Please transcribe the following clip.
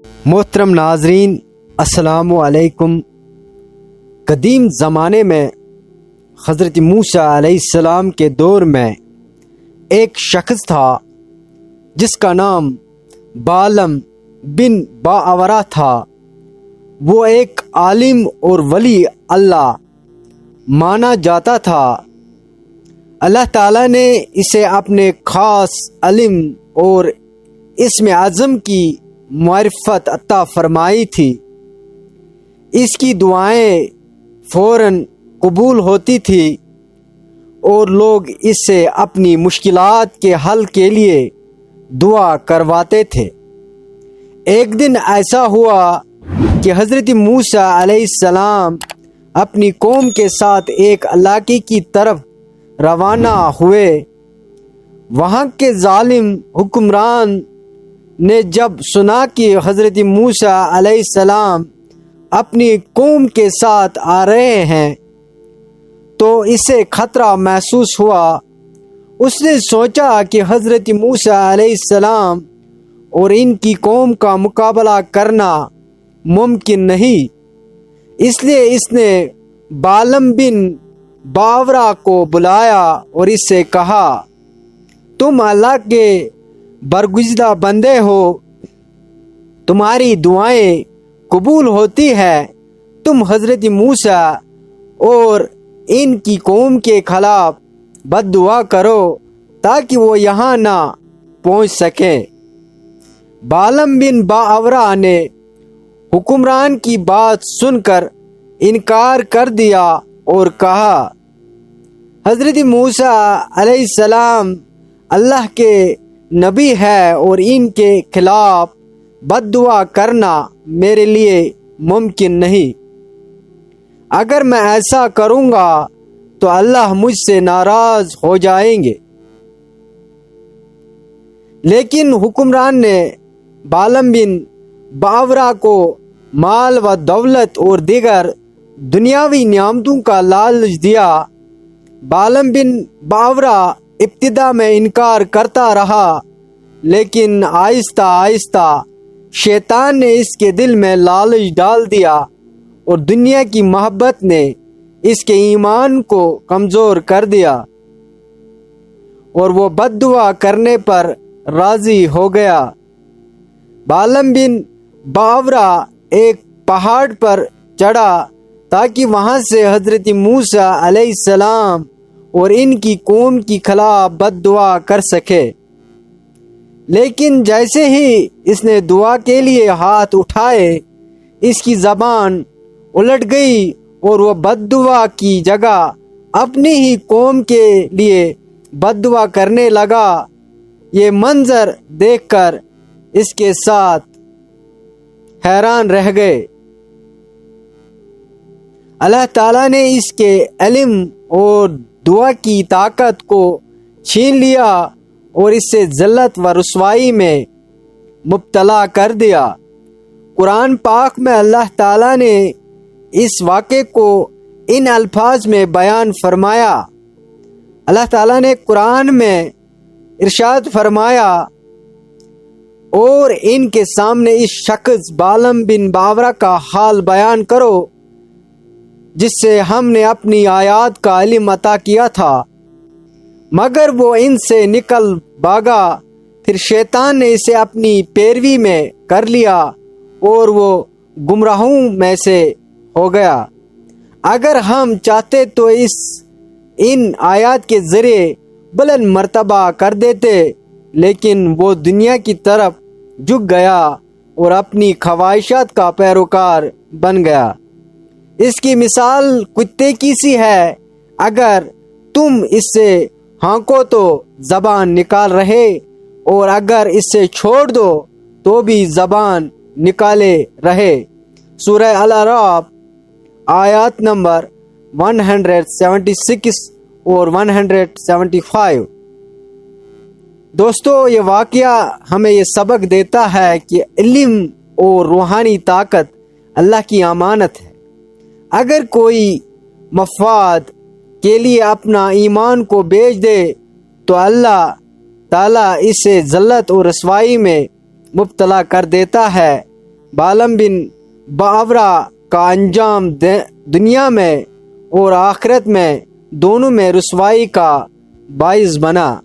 محترم ناظرین، السلام علیکم۔ قدیم زمانے میں حضرت موسیٰ علیہ السلام کے دور میں ایک شخص تھا جس کا نام بالم بن باورا تھا۔ وہ ایک عالم اور ولی اللہ مانا جاتا تھا۔ اللہ تعالیٰ نے اسے اپنے خاص علم اور اسم اعظم کی معرفت عطا فرمائی تھی۔ اس کی دعائیں فوراً قبول ہوتی تھی اور لوگ اس سے اپنی مشکلات کے حل کے لیے دعا کرواتے تھے۔ ایک دن ایسا ہوا کہ حضرت موسیٰ علیہ السلام اپنی قوم کے ساتھ ایک علاقے کی طرف روانہ ہوئے۔ وہاں کے ظالم حکمران نے جب سنا کہ حضرت موسیٰ علیہ السلام اپنی قوم کے ساتھ آ رہے ہیں تو اسے خطرہ محسوس ہوا۔ اس نے سوچا کہ حضرت موسیٰ علیہ السلام اور ان کی قوم کا مقابلہ کرنا ممکن نہیں، اس لیے اس نے بالم بن باورا کو بلایا اور اس سے کہا، تم اللہ کے برگزیدہ بندے ہو، تمہاری دعائیں قبول ہوتی ہے، تم حضرت موسیٰ اور ان کی قوم کے خلاف بد دعا کرو تاکہ وہ یہاں نہ پہنچ سکیں۔ بالم بن باورا نے حکمران کی بات سن کر انکار کر دیا اور کہا، حضرت موسیٰ علیہ السلام اللہ کے نبی ہے اور ان کے خلاف بد دعا کرنا میرے لیے ممکن نہیں۔ اگر میں ایسا کروں گا تو اللہ مجھ سے ناراض ہو جائیں گے۔ لیکن حکمران نے بالم بن باورا کو مال و دولت اور دیگر دنیاوی نعمتوں کا لالچ دیا۔ بالم بن باورا ابتدا میں انکار کرتا رہا، لیکن آہستہ آہستہ شیطان نے اس کے دل میں لالچ ڈال دیا اور دنیا کی محبت نے اس کے ایمان کو کمزور کر دیا اور وہ بد دعا کرنے پر راضی ہو گیا۔ بالم بن باورا ایک پہاڑ پر چڑھا تاکہ وہاں سے حضرت موسیٰ علیہ السلام اور ان کی قوم کی خلاف بد دعا کر سکے۔ لیکن جیسے ہی اس نے دعا کے لیے ہاتھ اٹھائے، اس کی زبان الٹ گئی اور وہ بد دعا کی جگہ اپنی ہی قوم کے لیے بد دعا کرنے لگا۔ یہ منظر دیکھ کر اس کے ساتھ حیران رہ گئے۔ اللہ تعالیٰ نے اس کے علم اور دعا کی طاقت کو چھین لیا اور اس سے ذلت و رسوائی میں مبتلا کر دیا۔ قرآن پاک میں اللہ تعالیٰ نے اس واقعے کو ان الفاظ میں بیان فرمایا۔ اللہ تعالیٰ نے قرآن میں ارشاد فرمایا، اور ان کے سامنے اس شخص بالم بن باورا کا حال بیان کرو جس سے ہم نے اپنی آیات کا علم عطا کیا تھا، مگر وہ ان سے نکل بھاگا۔ پھر شیطان نے اسے اپنی پیروی میں کر لیا اور وہ گمراہوں میں سے ہو گیا۔ اگر ہم چاہتے تو ان آیات کے ذریعے بلند مرتبہ کر دیتے، لیکن وہ دنیا کی طرف جھک گیا اور اپنی خواہشات کا پیروکار بن گیا۔ اس کی مثال کتے کی سی ہے، اگر تم اس سے ہانکو تو زبان نکال رہے اور اگر اس سے چھوڑ دو تو بھی زبان نکالے رہے۔ سورہ الاعراف آیات نمبر 176 اور 175۔ دوستو، یہ واقعہ ہمیں یہ سبق دیتا ہے کہ علم اور روحانی طاقت اللہ کی امانت ہے۔ اگر کوئی مفاد کے لیے اپنا ایمان کو بیچ دے تو اللہ تعالیٰ اسے ذلت اور رسوائی میں مبتلا کر دیتا ہے۔ بالم بن باورا کا انجام دنیا میں اور آخرت میں دونوں میں رسوائی کا باعث بنا۔